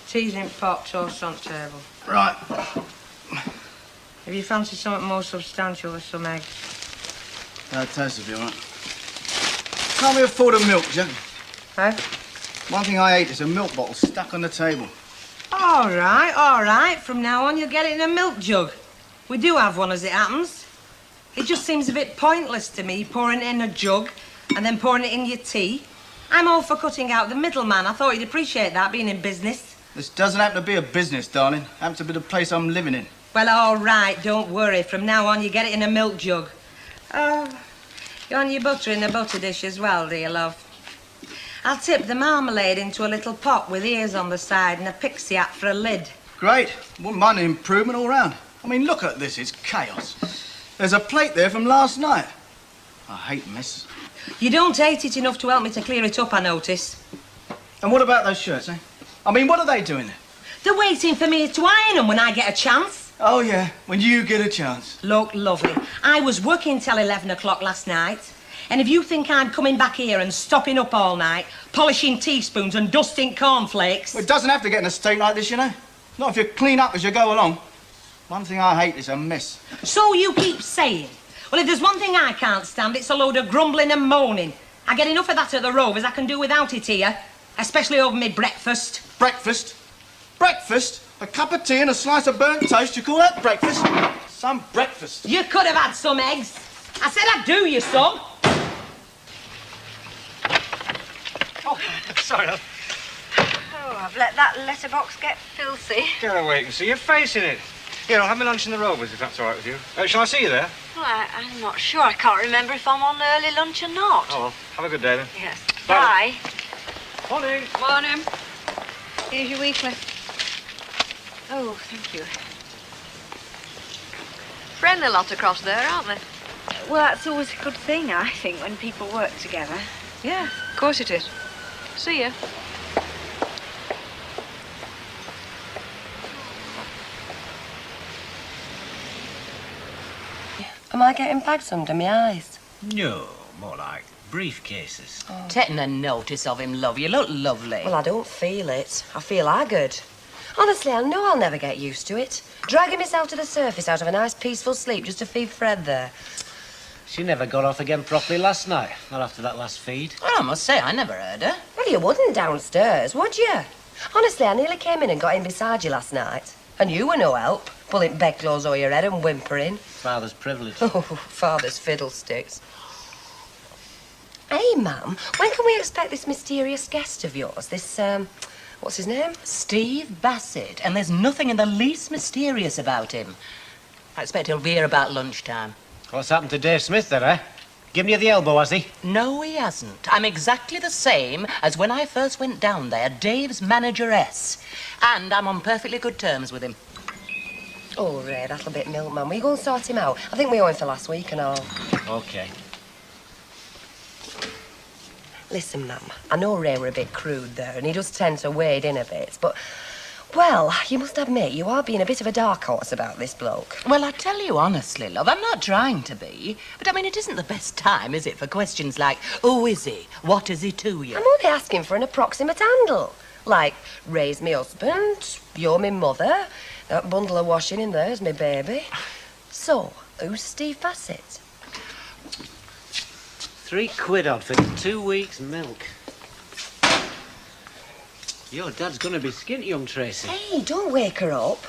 Tea's in pot, toast on table. Right. If you fancy something more substantial with some eggs. No, toast will be all right. Can't we afford a milk jug? Eh? One thing I hate is a milk bottle stuck on the table. All right. From now on, you'll get it in a milk jug. We do have one, as it happens. It just seems a bit pointless to me, pouring it in a jug and then pouring it in your tea. I'm all for cutting out the middleman. I thought you'd appreciate that, being in business. This doesn't happen to be a business, darling. Happens to be the place I'm living in. Well, all right, don't worry. From now on, you get it in a milk jug. Oh, you want your butter in the butter dish as well, dear love? I'll tip the marmalade into a little pot with ears on the side and a pixie hat for a lid. Great. Wouldn't mind an improvement all round. I mean, look at this. It's chaos. There's a plate there from last night. I hate mess. You don't hate it enough to help me to clear it up, I notice. And what about those shirts, eh? I mean, what are they doing there? They're waiting for me to iron them when I get a chance. Oh, yeah, when you get a chance. Look, lovely, I was working till 11 o'clock last night. And if you think I'm coming back here and stopping up all night, polishing teaspoons and dusting cornflakes... Well, it doesn't have to get in a state like this, you know. Not if you clean up as you go along. One thing I hate is a mess. So you keep saying. Well, if there's one thing I can't stand, it's a load of grumbling and moaning. I get enough of that at the Rovers. I can do without it here. Especially over me breakfast. Breakfast? Breakfast? A cup of tea and a slice of burnt toast, you call that breakfast? Some breakfast. You could have had some eggs. I said I'd do you some. Oh, sorry, love. Oh, I've let that letterbox get filthy. Gotta wait and see your face in it. Here, I'll have my lunch in the Rovers, if that's all right with you. Shall I see you there? Well, I'm not sure. I can't remember if I'm on early lunch or not. Oh, well, have a good day then. Yes. Bye. Bye. Morning. Morning. Here's your weekly. Oh, thank you. Friendly lot across there, aren't they? Well, that's always a good thing, I think, when people work together. Yeah, of course it is. See ya. Am I getting bags under my eyes? No, more like briefcases. Oh. Taking a notice of him, love. You look lovely. Well, I don't feel it. I feel haggard. Honestly, I know I'll never get used to it. Dragging myself to the surface out of a nice, peaceful sleep just to feed Fred there. She never got off again properly last night, not after that last feed. Well, I must say, I never heard her. Well, you wouldn't downstairs, would you? Honestly, I nearly came in and got in beside you last night. And you were no help, pulling bedclothes over your head and whimpering. Father's privilege. Oh, father's fiddlesticks. Hey, Mum, when can we expect this mysterious guest of yours? This, what's his name? Steve Bassett, and there's nothing in the least mysterious about him. I expect he'll be here about lunchtime. What's happened to Dave Smith then, eh? Giving you the elbow, has he? No, he hasn't. I'm exactly the same as when I first went down there, Dave's manageress. And I'm on perfectly good terms with him. Oh, Ray, that'll bit milk, Mum. Will you go and sort him out? I think we owe him for last week and all. OK. Listen, Mum, I know Ray were a bit crude there, and he does tend to wade in a bit, but... Well, you must admit, you are being a bit of a dark horse about this bloke. Well, I tell you honestly, love, I'm not trying to be. But, I mean, it isn't the best time, is it, for questions like, who is he? What is he to you? I'm only asking for an approximate handle. Like, Ray's me husband, you're me mother, that bundle of washing in there's me baby. So, who's Steve Bassett? £3 odd for 2 weeks' milk. Your dad's gonna be skint, young Tracy. Hey, don't wake her up.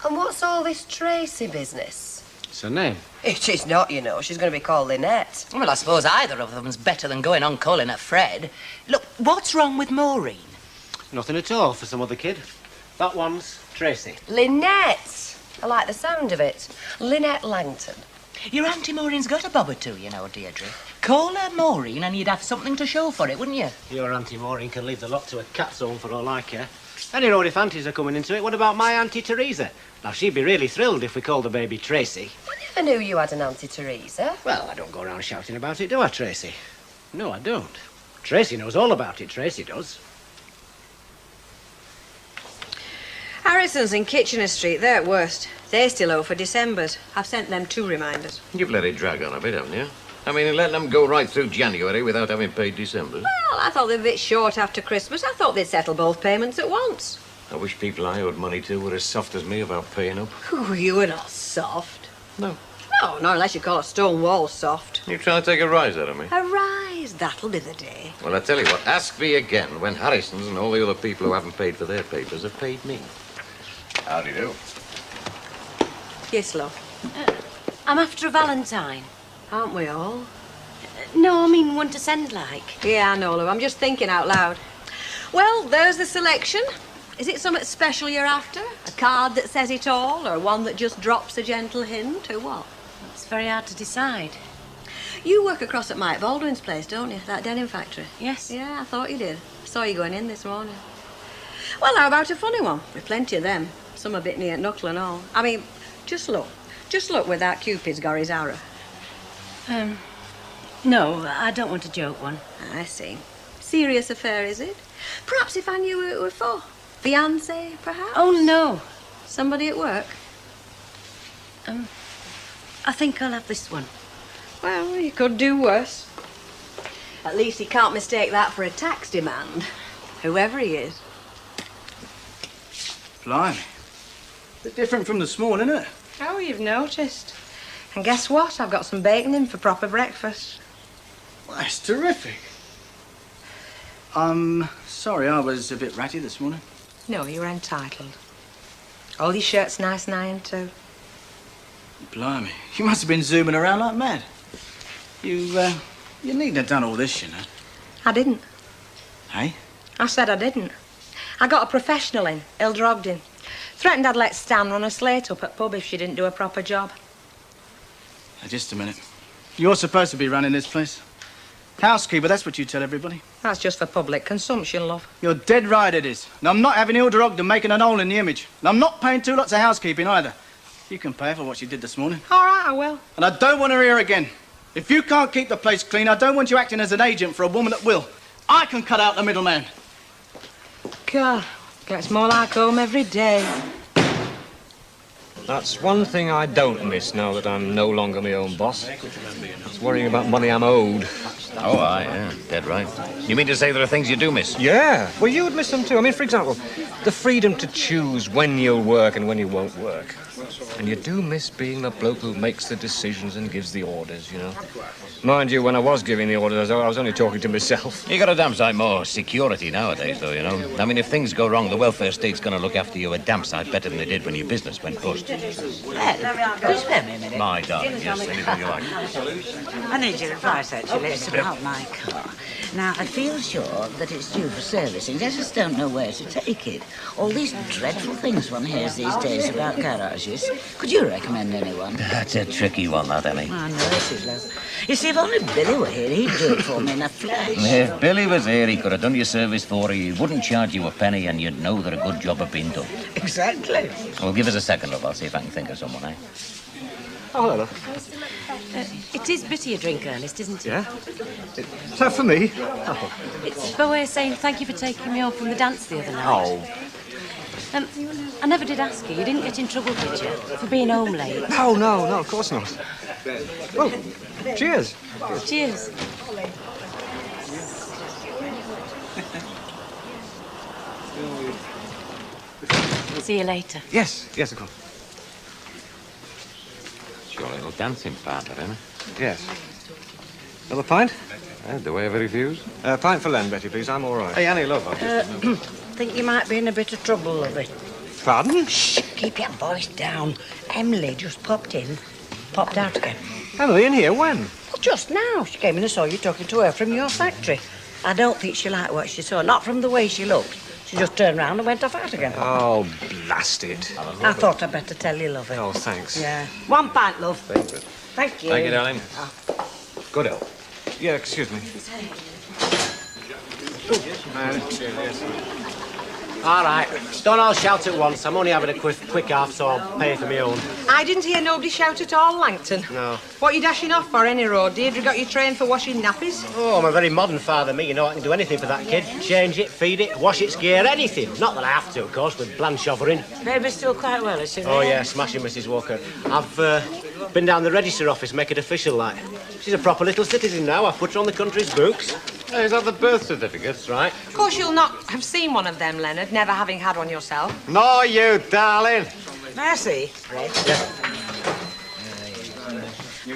And what's all this Tracy business? It's her name. It is not, you know. She's going to be called Lynette. Well, I suppose either of them's better than going on calling her Fred. Look, what's wrong with Maureen? Nothing at all for some other kid. That one's Tracy. Lynette! I like the sound of it. Lynette Langton. Your Auntie Maureen's got a bob or two, you know, Deirdre. Call her Maureen and you'd have something to show for it, wouldn't you? Your Auntie Maureen can leave the lot to a cat's home for all I care. Any road if aunties are coming into it, what about my Auntie Teresa? Now, she'd be really thrilled if we called the baby Tracy. I never knew you had an Auntie Teresa. Well, I don't go around shouting about it, do I, Tracy? No, I don't. Tracy knows all about it, Tracy does. Harrison's in Kitchener Street, they're at worst. They still owe for December's. I've sent them 2 reminders. You've let it drag on a bit, haven't you? I mean, letting them go right through January without having paid December. Well, I thought they were a bit short after Christmas. I thought they'd settle both payments at once. I wish people I owed money to were as soft as me about paying up. Oh, you were not soft. No. No, not unless you call a stone wall soft. You trying to take a rise out of me? A rise, that'll be the day. Well, I tell you what, ask me again when Harrison's and all the other people who haven't paid for their papers have paid me. Howdy do. Yes, love. I'm after a Valentine. Aren't we all? No, I mean one to send like. Yeah, I know, love. I'm just thinking out loud. Well, there's the selection. Is it something special you're after? A card that says it all, or one that just drops a gentle hint, or what? It's very hard to decide. You work across at Mike Baldwin's place, don't you? That denim factory. Yes. Yeah, I thought you did. I saw you going in this morning. Well, how about a funny one? With plenty of them. Some a bit near knuckle and all. I mean, just look. Just look where that Cupid's got his arrow. No, I don't want a joke one. I see. Serious affair, is it? Perhaps if I knew who it were for. Fiancé, perhaps? Oh, no. Somebody at work? I think I'll have this one. Well, you could do worse. At least he can't mistake that for a tax demand, whoever he is. Blimey. Bit different from this morning, isn't it? Oh, you've noticed. And guess what? I've got some bacon in for proper breakfast. Well, that's terrific. I'm sorry I was a bit ratty this morning. No, you're entitled. All your shirts nice and ironed too. Blimey, you must have been zooming around like mad. You needn't have done all this, you know. I didn't. Hey? I said I didn't. I got a professional in, Hilda Ogden. Threatened I'd let Stan run a slate up at pub if she didn't do a proper job. Now, just a minute. You're supposed to be running this place. Housekeeper, that's what you tell everybody. That's just for public consumption, love. You're dead right it is. And I'm not having Hilda Ogden making an hole in the image. And I'm not paying 2 lots of housekeeping either. You can pay her for what she did this morning. All right, I will. And I don't want her here again. If you can't keep the place clean, I don't want you acting as an agent for a woman that will. I can cut out the middleman. God, gets more like home every day. That's one thing I don't miss now that I'm no longer my own boss. It's worrying about money I'm owed. Oh, aye, yeah, dead right. You mean to say there are things you do miss? Yeah, well, you would miss them too. I mean, for example, the freedom to choose when you'll work and when you won't work. And you do miss being the bloke who makes the decisions and gives the orders, you know. Mind you, when I was giving the orders, I was only talking to myself. You got a damn sight more security nowadays, though, you know. I mean, if things go wrong, the welfare state's going to look after you a damn sight better than they did when your business went bust. Could you spare me a minute? My darling, yes, anything you like. I need your advice, actually. It's about my car. Now, I feel sure that it's due for servicing. I just don't know where to take it. All these dreadful things one hears these days about garages. Could you recommend anyone? That's a tricky one, that, Ellie. I know it is, love. You see, if only Billy were here, he'd do it for me in a flash. If Billy was here, he could have done your service for you. He wouldn't charge you a penny, and you'd know that a good job had been done. Exactly. Well, give us a second, love. I'll see if I can think of someone, eh? Oh, hello, love. It is bitter your drink, Ernest, isn't it? Yeah? Is that for me? Oh. It's my way of saying thank you for taking me home from the dance the other night. Oh. I never did ask you. You didn't get in trouble, did you? For being home late? No, of course not. Well, cheers. Cheers. See you later. Yes, of course. It's your little dancing partner, isn't it? Yes. Another pint? Do I ever refuse? Pint for Len, Betty, please. I'm all right. Hey, Annie, love. Think you might be in a bit of trouble, lovey. Pardon? Shh, keep your voice down. Emily just popped in, popped out again. Emily, in here? When? Well, just now. She came in and saw you talking to her from your factory. I don't think she liked what she saw, not from the way she looked. She just turned round and went off out again. Oh, blast it. I thought I'd better tell you, lovey. Oh, thanks. Yeah. 1 pint, love. Thank you. Thank you. Thank you, darling. Good help. Yeah, excuse me. All right, don't all shout at once. I'm only having a quick half, so I'll pay for my own. I didn't hear nobody shout at all, Langton. No. What you dashing off for any road? Deirdre got you trained for washing nappies? Oh, I'm a very modern father, me. You know, I can do anything for that kid. Change it, feed it, wash its gear, anything. Not that I have to, of course, with Blanche hovering. Baby's still quite well, is she? Oh, yeah, smashing, Mrs. Walker. I've been down the register office, make it official, like. She's a proper little citizen now. I've put her on the country's books. Hey, is that the birth certificates, right? Of course, you'll not have seen one of them, Leonard, never having had one yourself. No, you darling. Mercy, Red.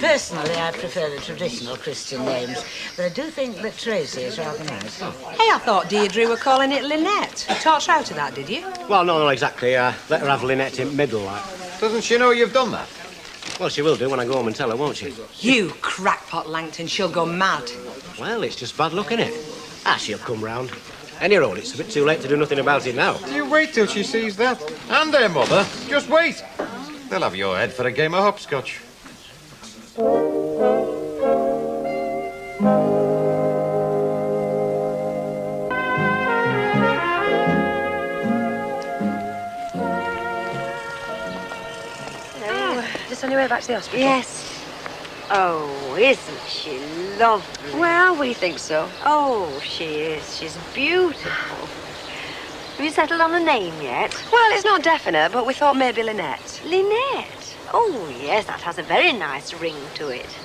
Personally, I prefer the traditional Christian names, but I do think that Tracy is rather nice. Hey, I thought Deirdre were calling it Lynette. Taught her out of that, did you? Well, no, exactly. Let her have Lynette in middle, like. Doesn't she know you've done that? Well, she will do when I go home and tell her, won't she? You crackpot, Langton, she'll go mad. Well, it's just bad luck, innit? Ah, she'll come round. Any road, it's a bit too late to do nothing about it now. You wait till she sees that. And their mother. Just wait. They'll have your head for a game of hopscotch. Just on your way back to the hospital? Yes. Oh, isn't she lovely? Well, we think so. Oh, she is. She's beautiful. Have you settled on a name yet? Well, it's not definite, but we thought maybe Lynette. Lynette? Oh, yes, that has a very nice ring to it.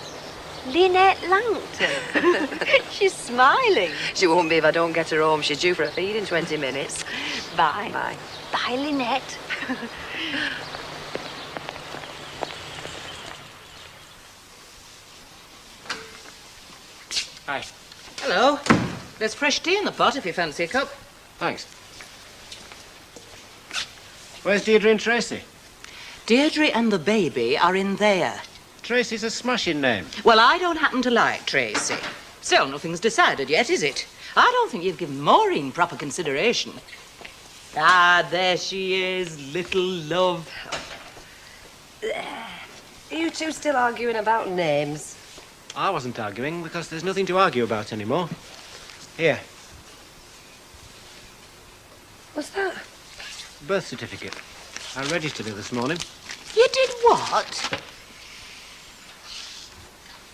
Lynette Langton. She's smiling. She won't be if I don't get her home. She's due for a feed in 20 minutes. Bye. Bye. Bye, Lynette. Hi. Hello. There's fresh tea in the pot if you fancy a cup. Thanks. Where's Deirdre and Tracy? Deirdre and the baby are in there. Tracy's a smashing name. Well, I don't happen to like Tracy. Still, nothing's decided yet, is it? I don't think you've given Maureen proper consideration. Ah, there she is, little love. You two still arguing about names? I wasn't arguing because there's nothing to argue about anymore. Here, What's that? birth certificate. I registered it this morning. You did what?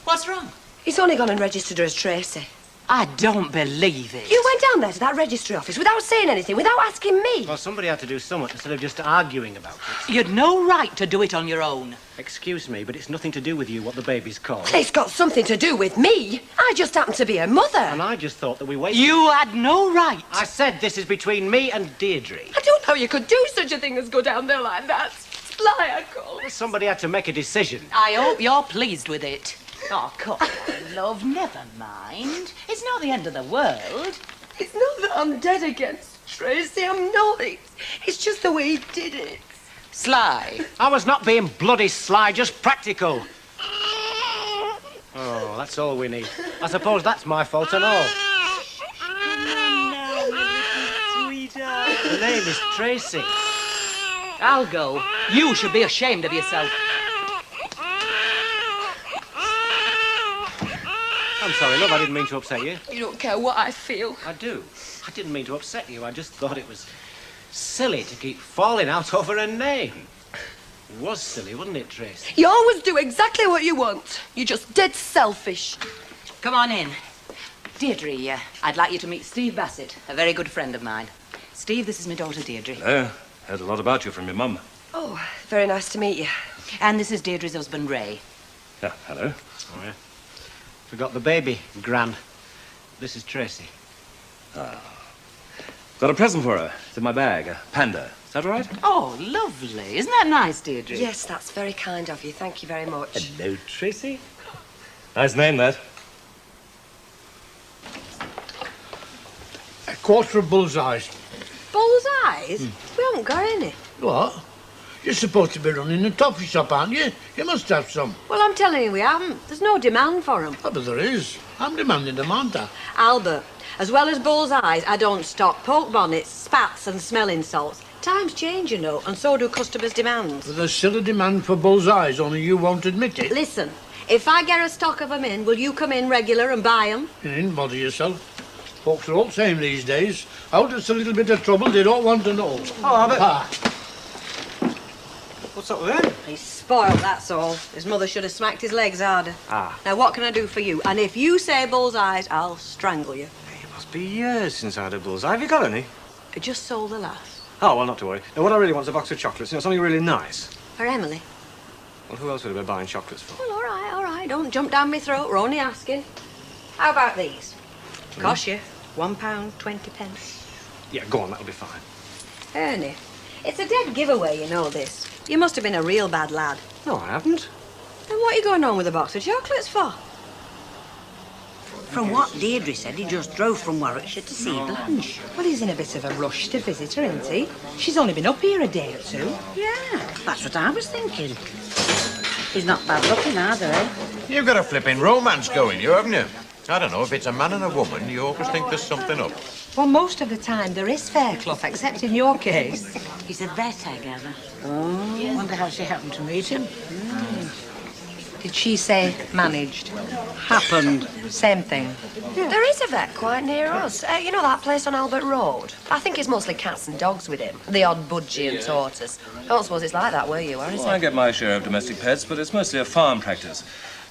What's wrong? He's only gone and registered her as Tracy. I don't believe it. You went down there to that registry office without saying anything, without asking me. Well, somebody had to do something instead of just arguing about it. You'd no right to do it on your own. Excuse me, but it's nothing to do with you what the baby's called. It's got something to do with me. I just happen to be her mother. And I just thought that we waited. You had no right. I said this is between me and Deirdre. I don't know how you could do such a thing as go down there like that. Sly, I call it. Somebody had to make a decision. I hope you're pleased with it. Oh, come on, love, never mind. It's not the end of the world. It's not that I'm dead against Tracy. I'm not. It's just the way he did it. Sly. I was not being bloody sly, just practical. Oh, that's all we need. I suppose that's my fault and all. Come on now, you little sweetheart. Her name is Tracy. I'll go. You should be ashamed of yourself. I'm sorry, love, I didn't mean to upset you. You don't care what I feel. I do. I didn't mean to upset you. I just thought it was silly to keep falling out over a name. It was silly, wasn't it, Tracy? You always do exactly what you want. You're just dead selfish. Come on in. Deirdre, I'd like you to meet Steve Bassett, a very good friend of mine. Steve, this is my daughter, Deirdre. Hello. Heard a lot about you from your mum. Oh, very nice to meet you. And this is Deirdre's husband, Ray. Yeah, hello. Oh, yeah. Forgot the baby, Gran. This is Tracy. Got a present for her. It's in my bag. A panda. Is that all right? Oh, lovely. Isn't that nice, Deirdre? Yes, that's very kind of you. Thank you very much. Hello, Tracy. Nice name, that. A quarter of bullseyes. Bullseyes? We haven't got any. What? You're supposed to be running a toffee shop, aren't you? You must have some. Well, I'm telling you, we haven't. There's no demand for them. Oh, but there is. I'm demanding them, aren't I? Albert, as well as bullseyes, I don't stock poke bonnets, spats and smelling salts. Times change, you know, and so do customers' demands. But there's still a demand for bullseyes, only you won't admit it. Listen, if I get a stock of them in, will you come in regular and buy them? You needn't bother yourself. Folks are all the same these days. Out it's a little bit of trouble, they don't want to know. Oh, Albert. Ah. What's up with him? He's spoiled, that's all. His mother should have smacked his legs harder. Ah. Now, what can I do for you? And if you say bullseyes, I'll strangle you. It must be years since I had a bullseye. Have you got any? I just sold the last. Oh, well, not to worry. Now, what I really want is a box of chocolates. You know, something really nice. For Emily. Well, who else would have been buying chocolates for? Well, all right. Don't jump down my throat. We're only asking. How about these? Cost you £1.20. Yeah, go on, that'll be fine. Ernie, it's a dead giveaway, you know this. You must have been a real bad lad. No, I haven't. Then what are you going on with a box of chocolates for? From what Deirdre said, he just drove from Warwickshire to see Blanche. Well, he's in a bit of a rush to visit her, isn't he? She's only been up here a day or two. Yeah, that's what I was thinking. He's not bad looking either, eh? You've got a flipping romance going, you haven't you? I don't know, if it's a man and a woman, you always think there's something up. Well, most of the time there is fair clough, except in your case. He's a vet, I gather. Oh, wonder how she happened to meet him. Did she say managed? Happened. Same thing. There is a vet quite near us. You know that place on Albert Road? I think it's mostly cats and dogs with him. The odd budgie and tortoise. I don't suppose it's like that where you are, is Well, I it? get my share of domestic pets, but it's mostly a farm practice.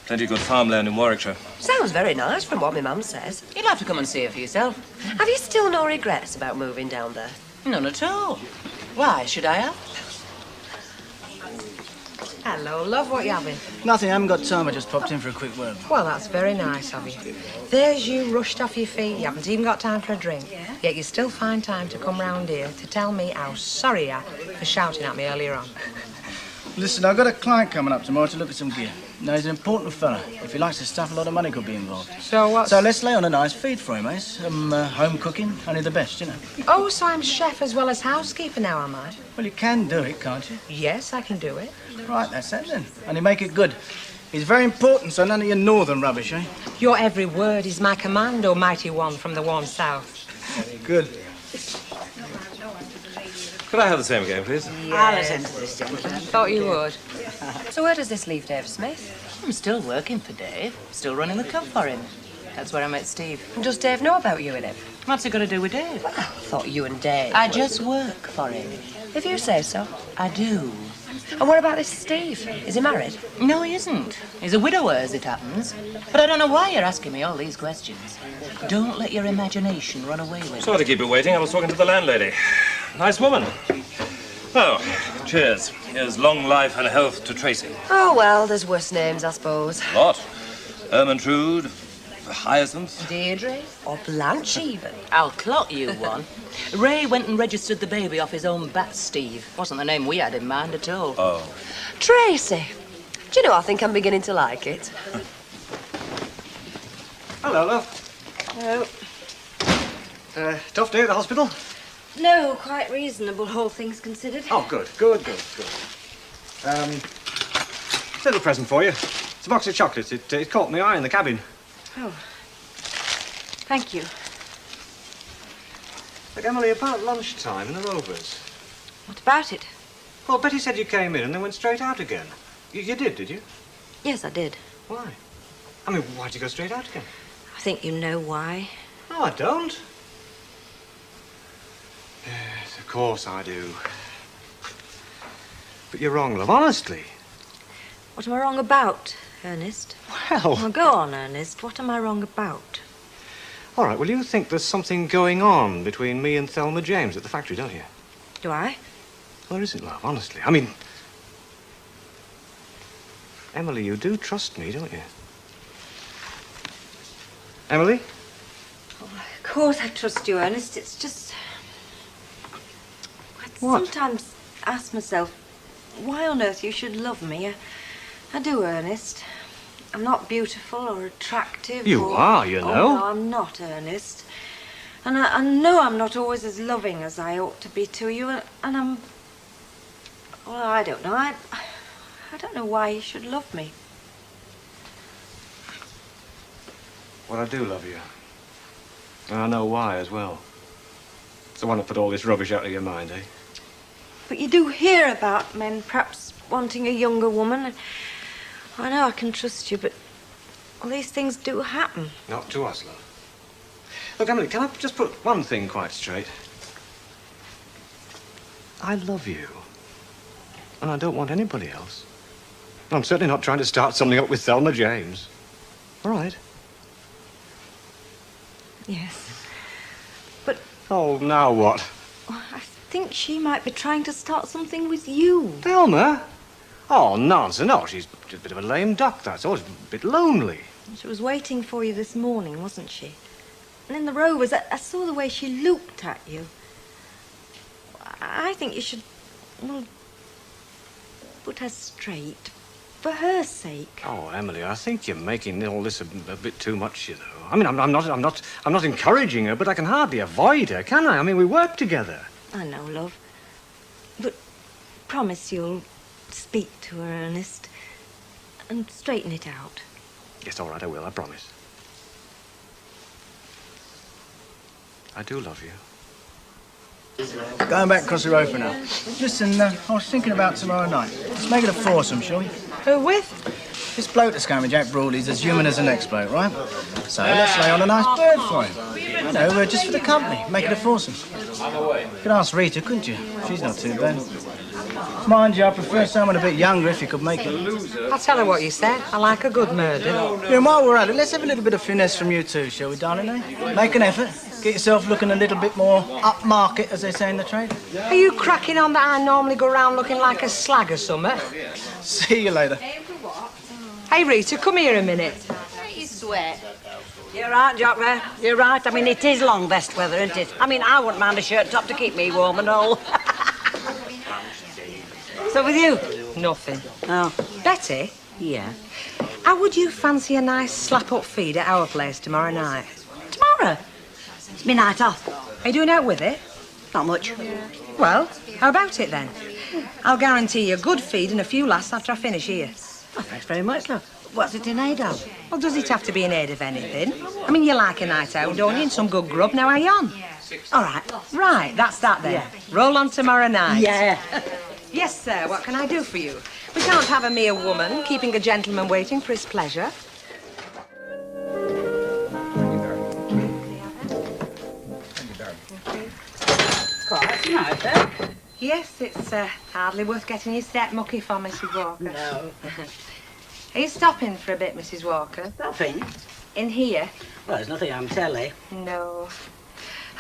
Plenty of good farmland in Warwickshire. Sounds very nice from what my mum says. You'll have to come and see it for yourself. Have you still no regrets about moving down there? None at all. Why should I have? Hello, love, what you having? Nothing, I haven't got time. I just popped in for a quick word. Well, that's very nice of you. There's you rushed off your feet. You haven't even got time for a drink. Yet you still find time to come round here to tell me how sorry you are for shouting at me earlier on. Listen, I've got a client coming up tomorrow to look at some gear. Now, he's an important fella. If he likes his stuff, a lot of money could be involved. So what? So let's lay on a nice feed for him, eh? Some home cooking, only the best, you know. Oh, so I'm chef as well as housekeeper now, am I? Well, you can do it, can't you? Yes, I can do it. Right, that's that then. Only make it good. He's very important, so none of your northern rubbish, eh? Your every word is my command, O mighty one from the warm south. Good. Could I have the same again, please? I'll attend to this gentleman. Thought you would. So where does this leave Dave Smith? I'm still working for Dave. Still running the club for him. That's where I met Steve. And does Dave know about you and him? What's it got to do with Dave? I thought you and Dave... I just work for him. If you say so. I do. And what about this Steve? Is he married? No, he isn't. He's a widower, as it happens. But I don't know why you're asking me all these questions. Don't let your imagination run away with Sorry to keep you waiting. I was talking to the landlady. Nice woman. Oh, cheers. Here's long life and health to Tracy. Oh, well, there's worse names, I suppose. What? Ermintrude, Hyacinth. Deirdre? Or Blanche, even. I'll clot you one. Ray went and registered the baby off his own bat, Steve. Wasn't the name we had in mind at all. Oh. Tracy. Do you know, I think I'm beginning to like it. Hello, love. Hello. Tough day at the hospital? No, quite reasonable, all things considered. Oh, good. Little present for you. It's a box of chocolates. It caught my eye in the cabin. Oh. Thank you. Look, Emily, about lunchtime in the Rovers. What about it? Well, Betty said you came in and then went straight out again. You did you? Yes, I did. Why? I mean, why'd you go straight out again? I think you know why. No, I don't. Yes, of course I do. But you're wrong, love, honestly. What am I wrong about, Ernest? Well... go on, Ernest. What am I wrong about? All right, well, you think there's something going on between me and Thelma James at the factory, don't you? Do I? Well, there isn't, love, honestly. I mean... Emily, you do trust me, don't you? Emily? Of course I trust you, Ernest. It's just... I What? sometimes ask myself why on earth you should love me. I do, Ernest. I'm not beautiful or attractive. You are, you know. Oh, no, I'm not, Ernest. And I know I'm not always as loving as I ought to be to you. And I'm... Well, I don't know. I don't know why you should love me. Well, I do love you. And I know why as well. So why not put all this rubbish out of your mind, eh? But you do hear about men perhaps wanting a younger woman. I know I can trust you, but all these things do happen. Not to us, love. Look, Emily, can I just put one thing quite straight? I love you. And I don't want anybody else. And I'm certainly not trying to start something up with Thelma James. All right? Yes. But Oh, now what? I think she might be trying to start something with you. Thelma? Oh, nonsense. No, she's just a bit of a lame duck, that's all. She's a bit lonely. She was waiting for you this morning, wasn't she? And in the Rovers, I saw the way she looked at you. I think you should, well, put her straight. For her sake. Oh, Emily, I think you're making all this a bit too much, you know. I mean, I'm not encouraging her, but I can hardly avoid her, can I? I mean, we work together. I know, love. But promise you'll speak to her, Ernest, and straighten it out. Yes, all right, I will, I promise. I do love you. Going back across the road for now. Listen, I was thinking about tomorrow night. Let's make it a foursome, shall we? Who with? This bloke that's going with Jack Broadley's as human as the next bloke, right? So let's lay on a nice bird for him. You know, just for the company. Make it a foursome. You could ask Rita, couldn't you? She's not too bad. Mind you, I prefer someone a bit younger if you could make it. I'll tell her what you said. I like a good murder. Yeah, and while we're at it, let's have a little bit of finesse from you too, shall we, darling, eh? Make an effort. Get yourself looking a little bit more upmarket, as they say in the trade. Are you cracking on that I normally go round looking like a slag or something? See you later. Hey, Rita, come here a minute. Don't you sweat? You're right, Jock, there. You're right. I mean, it is long vest weather, isn't it? I mean, I wouldn't mind a shirt top to keep me warm and all. So with you? Nothing. Oh. Betty? Yeah? How would you fancy a nice slap-up feed at our place tomorrow night? Tomorrow? It's my night off. Are you doing out with it? Not much. Well, how about it then? I'll guarantee you a good feed and a few laughs after I finish here. Oh, thanks very much, love. What's it in aid of? Well, does it have to be in aid of anything? I mean, you like a night out, don't you? And some good grub. Now, are you on? All right. Right, that's that then. Yeah. Roll on tomorrow night. Yeah. Yes, sir. What can I do for you? We can't have a mere woman keeping a gentleman waiting for his pleasure. Quite nice, eh? Yes, it's hardly worth getting your step mucky for, Mrs. Walker. No. Are you stopping for a bit, Mrs. Walker? Nothing. In here? Well, there's nothing I'm telly. No.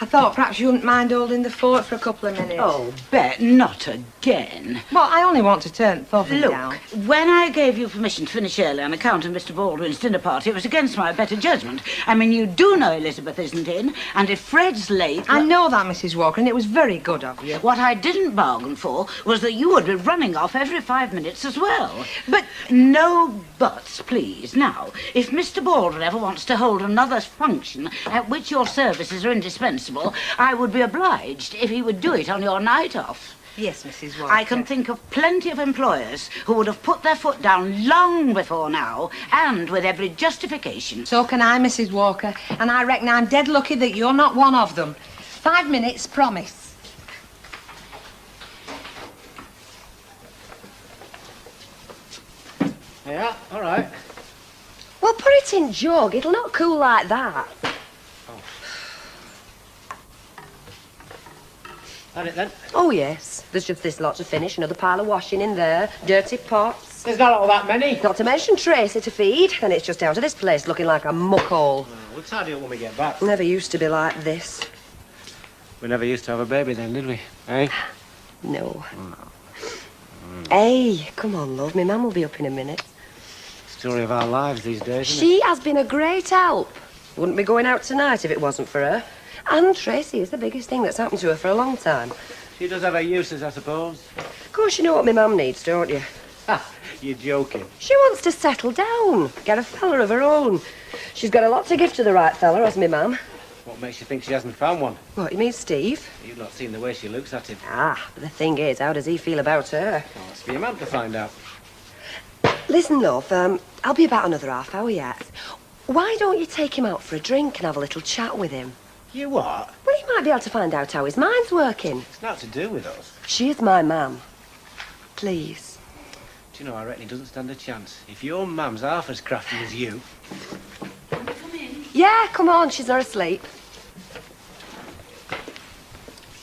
I thought perhaps you wouldn't mind holding the fort for a couple of minutes. Oh, Bet, not again. Well, I only want to turn Thursday Look, down. when I gave you permission to finish early on account of Mr. Baldwin's dinner party, it was against my better judgment. I mean, you do know Elizabeth isn't in, and if Fred's late... I know that, Mrs. Walker, and it was very good of you. What I didn't bargain for was that you would be running off every 5 minutes as well. But... No buts, please. Now, if Mr. Baldwin ever wants to hold another function at which your services are indispensable, I would be obliged if he would do it on your night off. Yes, Mrs. Walker. I can think of plenty of employers who would have put their foot down long before now, and with every justification. So can I, Mrs. Walker, and I reckon I'm dead lucky that you're not one of them. 5 minutes, promise. Yeah, all right. Well, put it in jug. It'll not cool like that. That it then? Oh, yes. There's just this lot to finish, another pile of washing in there, dirty pots. There's not all that many. Not to mention Tracy to feed, and it's just out of this place looking like a muck hole. We'll tidy up when we get back. Never used to be like this. We never used to have a baby then, did we? Eh? No. Hey, come on, love. My mum will be up in a minute. Story of our lives these days, isn't She has been a great help. Wouldn't be going out tonight if it wasn't for her. And Tracy is the biggest thing that's happened to her for a long time. it? She does have her uses, I suppose. Of course, you know what my mum needs, don't you? Ha! You're joking. She wants to settle down, get a fella of her own. She's got a lot to give to the right fella, has my mum. What makes you think she hasn't found one? What, you mean Steve? You've not seen the way she looks at him. Ah, but the thing is, how does he feel about her? Oh, it's for your man to find out. Listen, love, I'll be about another half hour yet. Why don't you take him out for a drink and have a little chat with him? You what? Well, you might be able to find out how his mind's working. It's not to do with us. She is my mum. Please. Do you know, I reckon he doesn't stand a chance. If your mum's half as crafty as you... Yeah, come on, she's not asleep.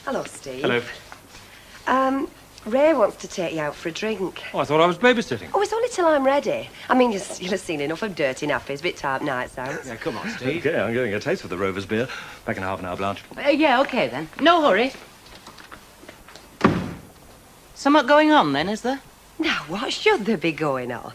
Hello, Steve. Hello. Ray wants to take you out for a drink. Oh, I thought I was babysitting. Oh, it's only till I'm ready. I mean, you'll have seen enough of dirty nappies, bit tight nights out. Yeah, come on, Steve. Okay, I'm getting a taste of the Rovers beer. Back in half an hour, Blanche. Yeah, OK, then. No hurry. Somewhat going on, then, is there? Now, what should there be going on?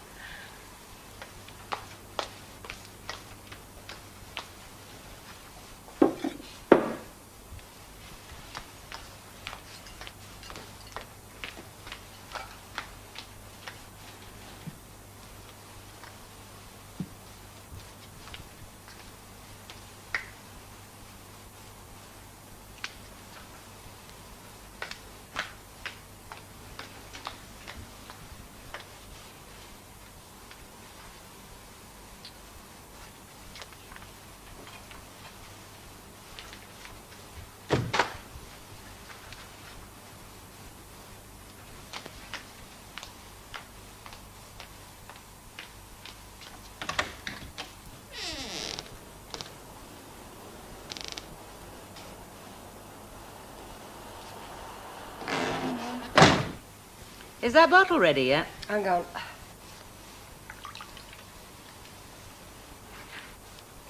Is that bottle ready yet? Hang on.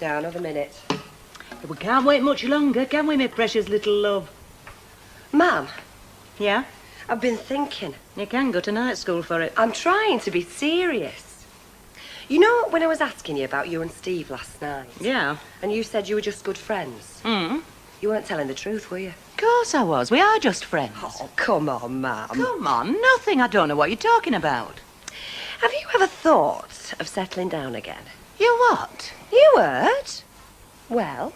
Now, another minute. We can't wait much longer, can we, my precious little love? Ma'am, Yeah? I've been thinking. You can go to night school for it. I'm trying to be serious. You know, when I was asking you about you and Steve last night, Yeah. and you said you were just good friends, you weren't telling the truth, were you? Of course I was. We are just friends. Oh, come on, Ma'am. Come on, nothing. I don't know what you're talking about. Have you ever thought of settling down again? You what? You heard? Well,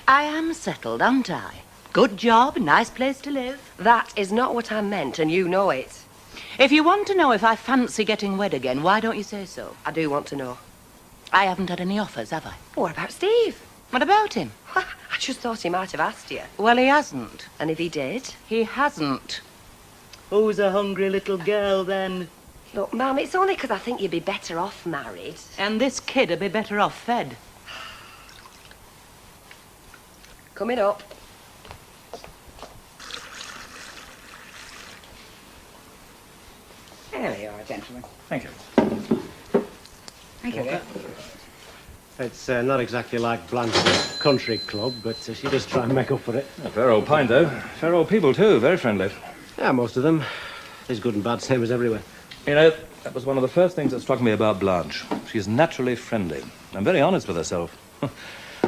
I am settled, aren't I? Good job, nice place to live. that is not what I meant, and you know it. If you want to know if I fancy getting wed again, why don't you say so? I do want to know. I haven't had any offers, have I? What about Steve? What about him? I just thought he might have asked you. Well, he hasn't. And if he did? He hasn't. Who's a hungry little girl, then? Look, Ma'am, it's only because I think you'd be better off married. And this kid'd be better off fed. Coming up. There you are, gentlemen. Thank you. Thank you. It's not exactly like Blanche's country club, but she does try and make up for it. A fair old pint, though. Fair old people, too. Very friendly. Yeah, most of them. There's good and bad, same as everywhere. You know, that was one of the first things that struck me about Blanche. She's naturally friendly and very honest with herself.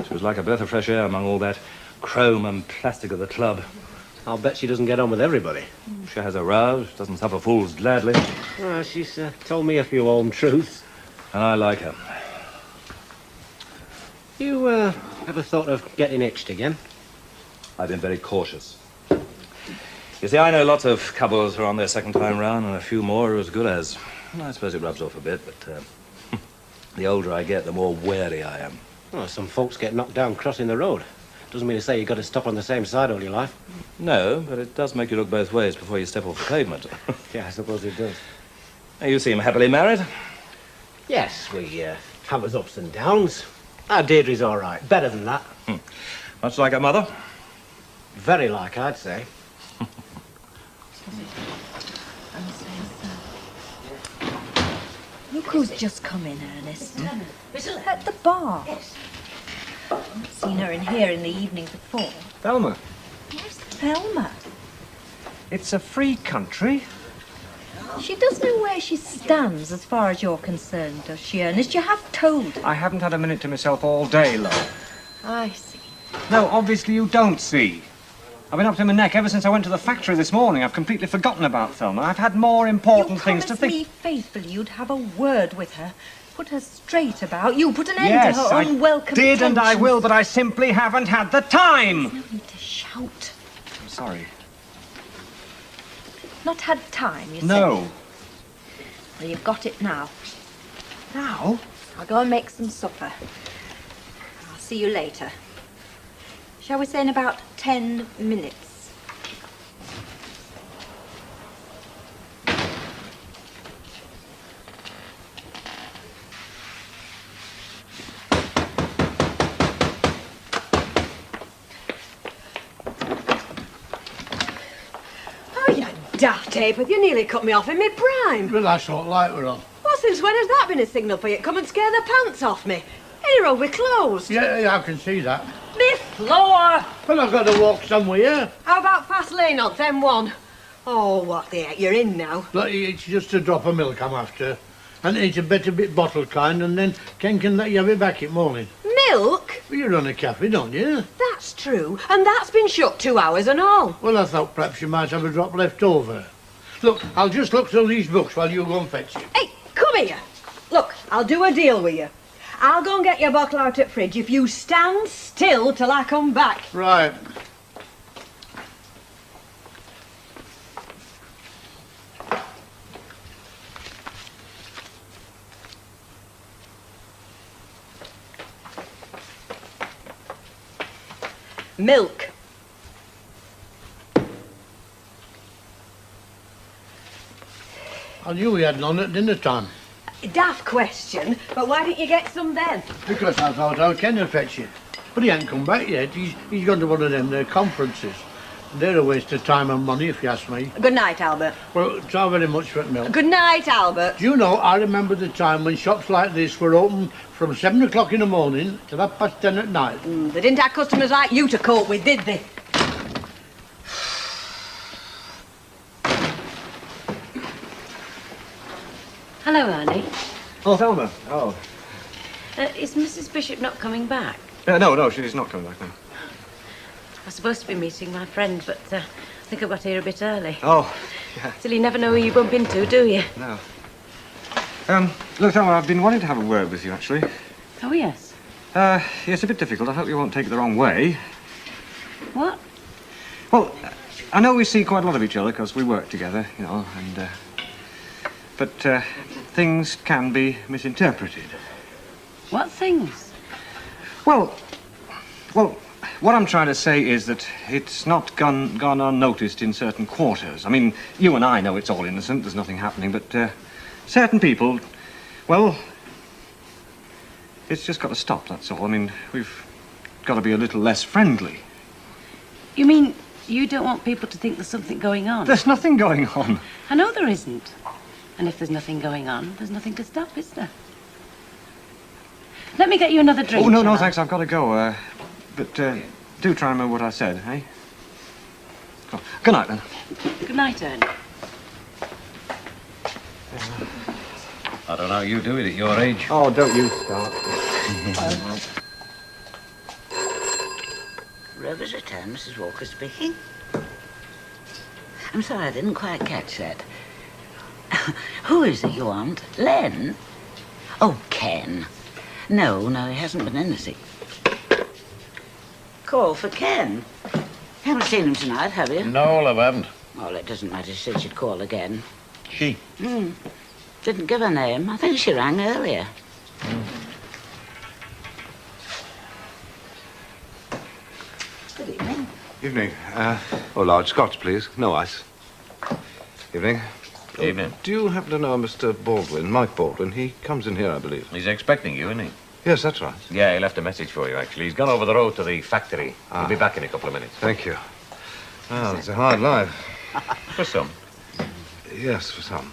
She was like a breath of fresh air among all that chrome and plastic of the club. I'll bet she doesn't get on with everybody. She has her rows, doesn't suffer fools gladly. She's told me a few home truths. And I like her. You ever thought of getting hitched again? I've been very cautious. You see, I know lots of couples who are on their second time round, and a few more are as good as. I suppose it rubs off a bit, but the older I get, the more wary I am. Well, some folks get knocked down crossing the road. Doesn't mean to say you've got to stop on the same side all your life. No, but it does make you look both ways before you step off the pavement. Yeah, I suppose it does. You seem happily married. Yes, we have us ups and downs. Deirdre's all right. Better than that. Much like her mother. Very like, I'd say. Look who's just come in, Ernest. At the bar. I've seen her in here in the evening before. Thelma, Where's Thelma? it's a free country. She does know where she stands as far as you're concerned, does she, Ernest? You have told her. I haven't had a minute to myself all day, love. I see. No, obviously you don't see. I've been up to my neck ever since I went to the factory this morning. I've completely forgotten about Thelma. I've had more important things to think. You promised me faithfully you'd have a word with her. Put her straight about you. Put an end Yes, to her unwelcome I did, attentions. and I will, but I simply haven't had the time. There's no need to shout. I'm sorry. Not had time, you say? No. Well, you've got it now. Now? I'll go and make some supper. I'll see you later. Shall we say in about 10 minutes? Oh, you daft ape, you nearly cut me off in my prime. Well, that's what light we're on. Well, since when has that been a signal for you to come and scare the pants off me? Here, all we closed. Yeah, I can see that. Me floor! Well, I've got to walk somewhere. How about fast lane on M1? Oh, what the heck, you're in now. Look, it's just a drop of milk I'm after. And it's a better bit bottle kind, and then Ken can let you have it back in morning. Milk? Well, you run a cafe, don't you? That's true, and that's been shut 2 hours and all. Well, I thought perhaps you might have a drop left over. Look, I'll just look through these books while you go and fetch it. Hey, come here. Look, I'll do a deal with you. I'll go and get your bottle out at fridge if you stand still till I come back. Right. Milk. I knew we had none at dinner time. Daft question, but why didn't you get some then? Because I thought I'll Ken will fetch it. But he ain't come back yet. He's gone to one of them conferences. They're a waste of time and money, if you ask me. Good night, Albert. Well, so very much for the milk. Good night, Albert. Do you know, I remember the time when shops like this were open from 7 o'clock in the morning till 10:30 at night. They didn't have customers like you to cope with, did they? Hello, Ernie. Oh, Thelma. Oh. Is Mrs. Bishop not coming back? No, she's not coming back now. I was supposed to be meeting my friend, but I think I got here a bit early. Oh, yeah. Still, you never know who you bump into, do you? No. Look, Thelma, I've been wanting to have a word with you, actually. Oh, yes. It's a bit difficult. I hope you won't take it the wrong way. What? Well, I know we see quite a lot of each other because we work together, you know, and... But things can be misinterpreted. What things? Well, what I'm trying to say is that it's not gone unnoticed in certain quarters. I mean, you and I know it's all innocent, there's nothing happening, but certain people, well, it's just got to stop, that's all. I mean, we've got to be a little less friendly. You mean you don't want people to think there's something going on? There's nothing going on. I know there isn't. And if there's nothing going on, there's nothing to stop, is there? Let me get you another drink. Oh, no, shall I? thanks, I've got to go. But do try and remember what I said, eh? Good night, then. Good night, Ernie. I don't know how you do it at your age. Oh, don't you start. Rover's return, Mrs. Walker speaking. I'm sorry, I didn't quite catch that. Who is it you want? Len? Oh, Ken. No, he hasn't been in, has he? Call for Ken. Haven't seen him tonight, have you? No, love, I haven't. Well, it doesn't matter. She said she'd call again. She? Didn't give her name. I think she rang earlier. Good evening. Evening. Oh, large scotch, please. No ice. Evening. Evening. Do you happen to know Mr. Baldwin, Mike Baldwin? He comes in here, I believe. He's expecting you, isn't he? Yes, that's right. Yeah, he left a message for you, actually. He's gone over the road to the factory. He'll be back in a couple of minutes. Thank you. Well, it's a hard life. For some. Yes, for some.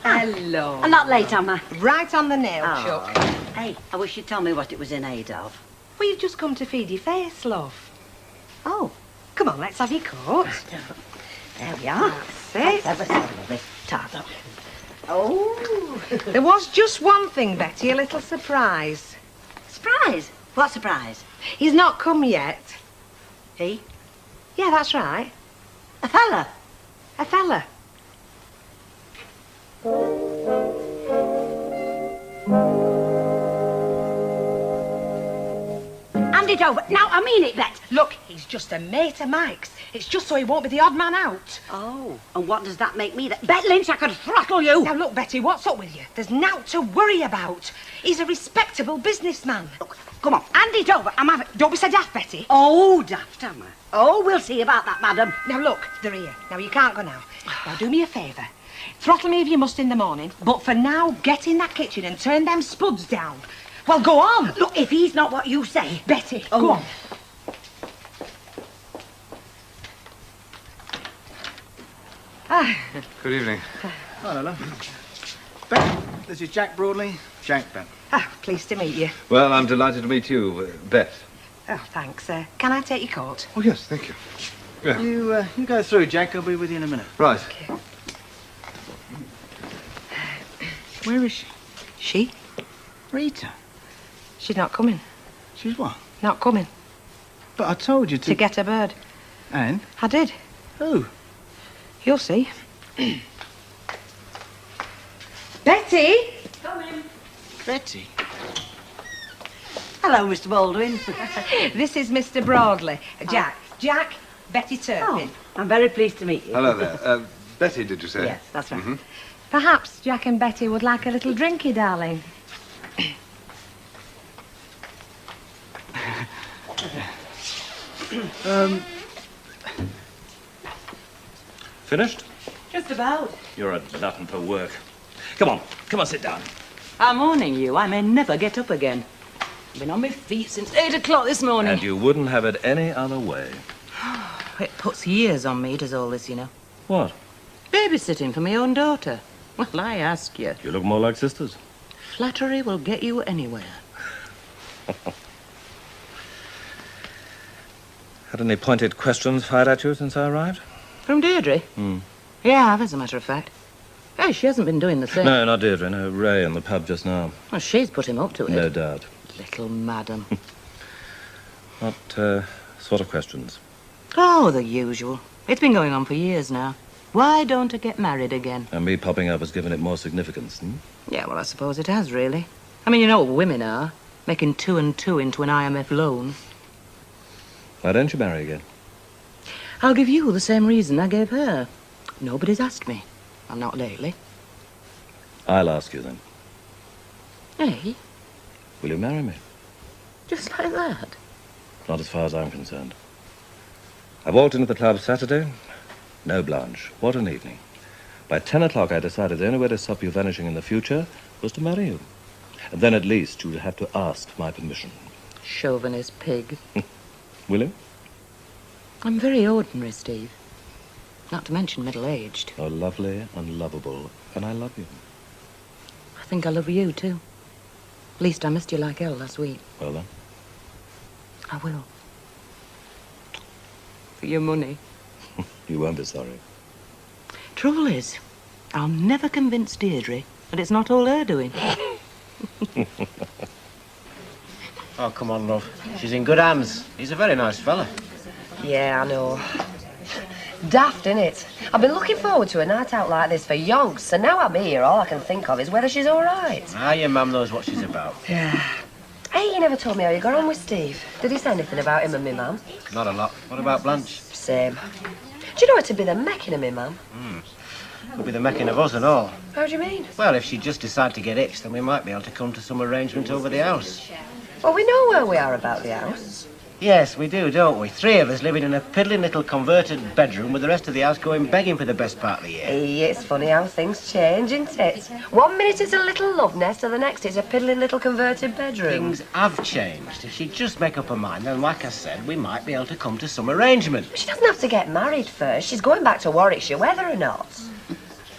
Hello. I'm not late, am I? Right on the nail, Oh. Chuck. Hey, I wish you'd tell me what it was in aid of. Well, you've just come to feed your face, love. Oh. Come on, let's have your coat. There we are. That's it. Ever so lovely. Tart up. Oh. There was just one thing, Betty, a little surprise. Surprise? What surprise? He's not come yet. He? Yeah, that's right. A fella? A fella. Hand it over. Now, I mean it, Bet. Look, he's just a mate of Mike's. It's just so he won't be the odd man out. Oh, and what does that make me? Bet Lynch, I could throttle you. Now, look, Betty, what's up with you? There's naught to worry about. He's a respectable businessman. Look, come on, hand it over. I'm having... Don't be so daft, Betty. Oh, daft, am I? Oh, we'll see about that, madam. Now, look, they're here. Now, you can't go now. Now, do me a favour. Throttle me if you must in the morning, but for now, get in that kitchen and turn them spuds down. Well, go on. Look, if he's not what you say... Betty, Oh. go on. Good evening. Hello, love. Ben, this is Jack Broadley. Jack, Ben. Pleased to meet you. Well, I'm delighted to meet you, Beth. Oh, thanks. Can I take your coat? Oh, yes, thank you. Yeah. You go through, Jack. I'll be with you in a minute. Right. Where is she? She? Rita. She's not coming. She's what? Not coming. But I told you To get a bird. And? I did. Who? You'll see. Betty! Betty. Hello, Mr. Baldwin. This is Mr. Broadley. Jack. Jack, Betty Turpin. I'm very pleased to meet you. Hello there. Betty, did you say? Yes, that's right. Perhaps Jack and Betty would like a little drinky, darling. Finished? Just about. You're a glutton for work. Come on, sit down. I'm warning you, I may never get up again. I've been on my feet since 8 o'clock this morning. And you wouldn't have it any other way. It puts years on me, does all this, you know. What? Babysitting for my own daughter. Well, I ask you. You look more like sisters. Flattery will get you anywhere. Had any pointed questions fired at you since I arrived? From Deirdre? Yeah, I have, as a matter of fact. Hey, she hasn't been doing the same. No, not Deirdre. No, Ray in the pub just now. Well, she's put him up to it. No doubt. Little madam. What sort of questions? Oh, the usual. It's been going on for years now. Why don't I get married again? And me popping up has given it more significance, Yeah, well, I suppose it has, really. I mean, you know what women are. Making 2 and 2 into an IMF loan. Why don't you marry again? I'll give you the same reason I gave her. Nobody's asked me. Well, not lately. I'll ask you then. Hey, Will you marry me? just like that. Not as far as I'm concerned. I walked into the club Saturday. No Blanche. What an evening. By 10 o'clock, I decided the only way to stop you vanishing in the future was to marry you. And then at least you'd have to ask my permission. Chauvinist pig. Will you? I'm very ordinary, Steve. Not to mention middle-aged. Oh, lovely and lovable. And I love you. I think I love you, too. At least I missed you like hell last week. Well then. I will. For your money. You won't be sorry. Trouble is, I'll never convince Deirdre that it's not all her doing. Oh, come on, love. She's in good hands. He's a very nice fella. Yeah, I know. Daft, innit? I've been looking forward to a night out like this for yonks, and now I'm here, all I can think of is whether she's all right. Ah, your mum knows what she's about. Yeah. Hey, you never told me how you got on with Steve. Did he say anything about him and me mum? Not a lot. What about Blanche? Same. Do you know it'd be the mecking of me mum? Could be the making of us and all. How do you mean? Well, if she just decide to get hitched, then we might be able to come to some arrangement over the house. Well, we know where we are about the house. Yes, we do, don't we? 3 of us living in a piddling little converted bedroom with the rest of the house going begging for the best part of the year. Hey, it's funny how things change, isn't it? 1 minute it's a little love nest, and the next it's a piddling little converted bedroom. Things have changed. If she'd just make up her mind, then like I said, we might be able to come to some arrangement. She doesn't have to get married first. She's going back to Warwickshire, whether or not.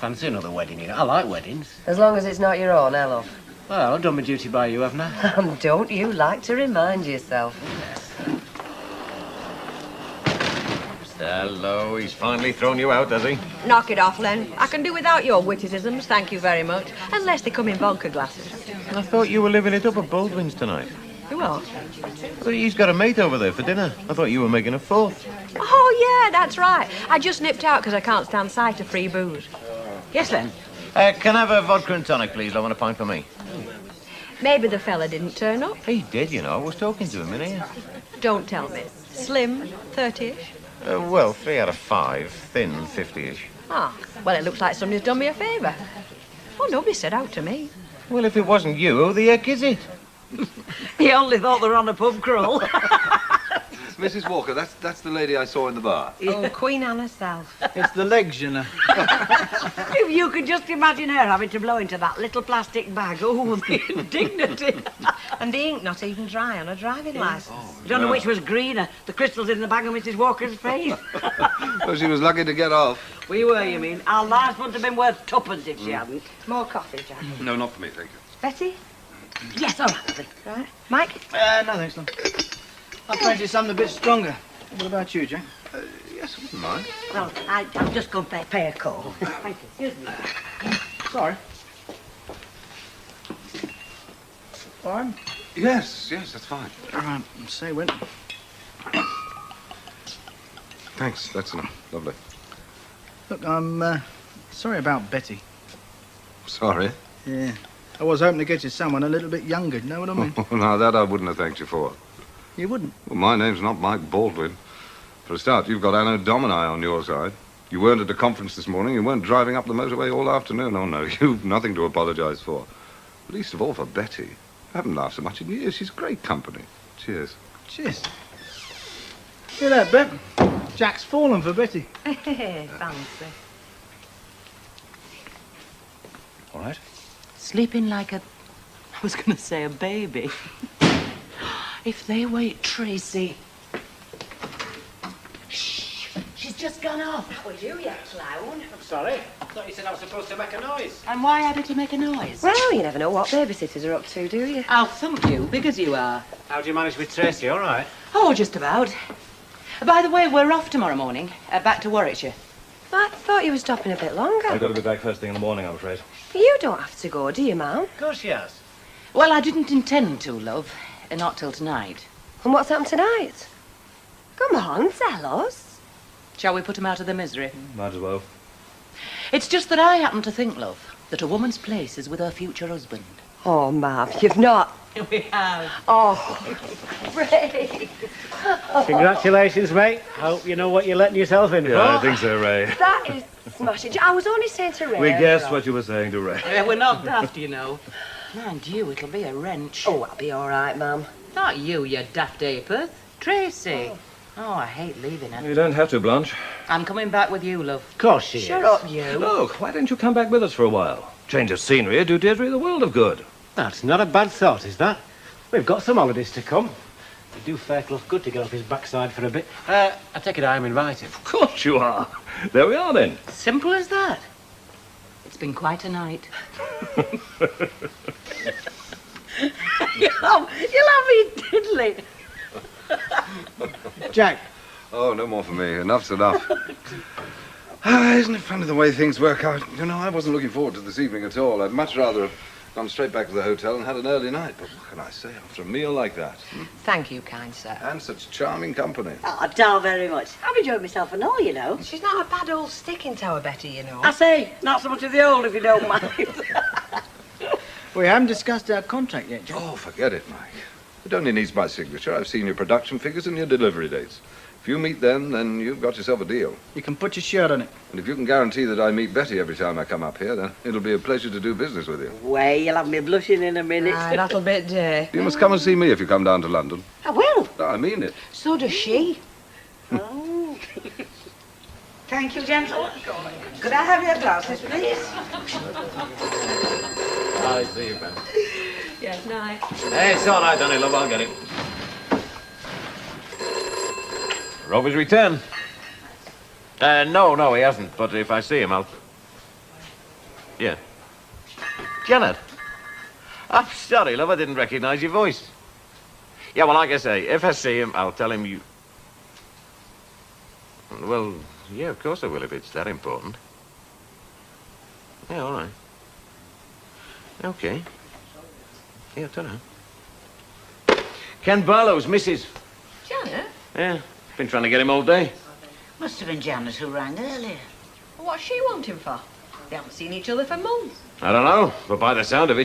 Fancy another wedding, you know. I like weddings. As long as it's not your own, eh, love? Well, I've done my duty by you, haven't I? And don't you like to remind yourself? Hello, he's finally thrown you out, has he? Knock it off, Len. I can do without your witticisms, thank you very much. Unless they come in vodka glasses. I thought you were living it up at Baldwin's tonight. You are? But he's got a mate over there for dinner. I thought you were making a 4th. Oh, yeah, that's right. I just nipped out because I can't stand sight of free booze. Yes, Len? Can I have a vodka and tonic, please? I want a pint for me. Maybe the fella didn't turn up. He did, you know. I was talking to him in here. Don't tell me. Slim, 30-ish. Well, 3 out of 5. Thin, 50-ish. Ah, well, it looks like somebody's done me a favour. Well, nobody said out to me. Well, if it wasn't you, who the heck is it? He only thought they were on a pub crawl. Mrs. Walker, that's the lady I saw in the bar. Oh, Queen Anne herself. It's the legs, you know. If you could just imagine her having to blow into that little plastic bag. Oh, the indignity. And the ink not even dry on a driving licence. I don't know which was greener, the crystals in the bag of Mrs. Walker's face. Well, she was lucky to get off. We were, you mean? Our lives wouldn't have been worth tuppence if she hadn't. More coffee, Jack. No, not for me, thank you. Betty? Yes, all right, lovely. Right. Mike? No, thanks, love. I fancy something a bit stronger. What about you, Jack? Yes, I wouldn't mind. Well, I'm just going to pay a call. Thank you. Excuse me. Sorry. Fine? Yes, that's fine. All right, say when. Thanks, that's enough. Lovely. Look, I'm sorry about Betty. Sorry. Yeah. I was hoping to get you someone a little bit younger, you know what I mean? Now, that I wouldn't have thanked you for. You wouldn't? Well, my name's not Mike Baldwin. For a start, you've got Anno Domini on your side. You weren't at a conference this morning. You weren't driving up the motorway all afternoon. Oh, no, you've nothing to apologise for. Least of all for Betty. I haven't laughed so much in years. She's great company. Cheers. Cheers. Hear that, Bet? Jack's fallen for Betty. Fancy. All right? Sleeping like a... I was going to say a baby. If they wait, Tracy. Shh! She's just gone off. That was you, you clown. I'm sorry. I thought you said I was supposed to make a noise. And why had to make a noise? Well, you never know what babysitters are up to, do you? I'll thump you, big as you are. How'd you manage with Tracy, all right? Oh, just about. By the way, we're off tomorrow morning, back to Warwickshire. I thought you were stopping a bit longer. I've got to be back first thing in the morning, I'm afraid. You don't have to go, do you, Mum? Of course she has. Well, I didn't intend to, love. Not till tonight. And what's happened tonight? Come on, tell us. Shall we put him out of their misery? Might as well. It's just that I happen to think, love, that a woman's place is with her future husband. Oh, Mum, you've not. We have. Oh, Ray. Congratulations, mate. Hope you know what you're letting yourself in for. Yeah, I think so, Ray. That is smashing. I was only saying to Ray. We guessed what you were saying to Ray. We're not daft, you know. Mind you, it'll be a wrench. Oh, I'll be all right, Mum. Not you, you daft apeth. Tracy. Oh, I hate leaving her. You don't have to, Blanche. I'm coming back with you, love. Of course she Shut is. up, you. Look, why don't you come back with us for a while? Change of scenery would do Deirdre the world of good. That's not a bad thought, is that? We've got some holidays to come. It'd do Fairclough good to get off his backside for a bit. I take it I'm invited. Of course you are. There we are, then. Simple as that. It's been quite a night. You'll have me diddly. Jack. Oh, no more for me. Enough's enough. Isn't it funny the way things work out? You know, I wasn't looking forward to this evening at all. I'd much rather have gone straight back to the hotel and had an early night. But what can I say after a meal like that? Thank you, kind sir. And such charming company. Oh, don't very much. I've enjoyed myself and all, you know. She's not a bad old sticking tower, Betty, you know. I say, not so much of the old, if you don't mind. We haven't discussed our contract yet, Jack. Oh, forget it, Mike. It only needs my signature. I've seen your production figures and your delivery dates. If you meet them, then you've got yourself a deal. You can put your shirt on it. And if you can guarantee that I meet Betty every time I come up here, then it'll be a pleasure to do business with you. Way, you'll have me blushing in a minute. Aye, that'll be it, dear. You must come and see me if you come down to London. I will. No, I mean it. So does she. Oh. Thank you, gentlemen. Could I have your glasses, please? I see you, Ben. Yes, nice. Hey, it's all right, Danny, love, I'll get it. Rover's returned. No, he hasn't, but if I see him, I'll... Yeah. Janet? I'm sorry, love, I didn't recognize your voice. Yeah, well, like I say, if I see him, I'll tell him you... Well, yeah, of course I will, if it's that important. Yeah, all right. Okay. Yeah, ta-ra. Ken Barlow's missus. Janet? Yeah, been trying to get him all day. Must have been Janet who rang earlier. What's she wanting for? They haven't seen each other for months. I don't know, but by the sound of it,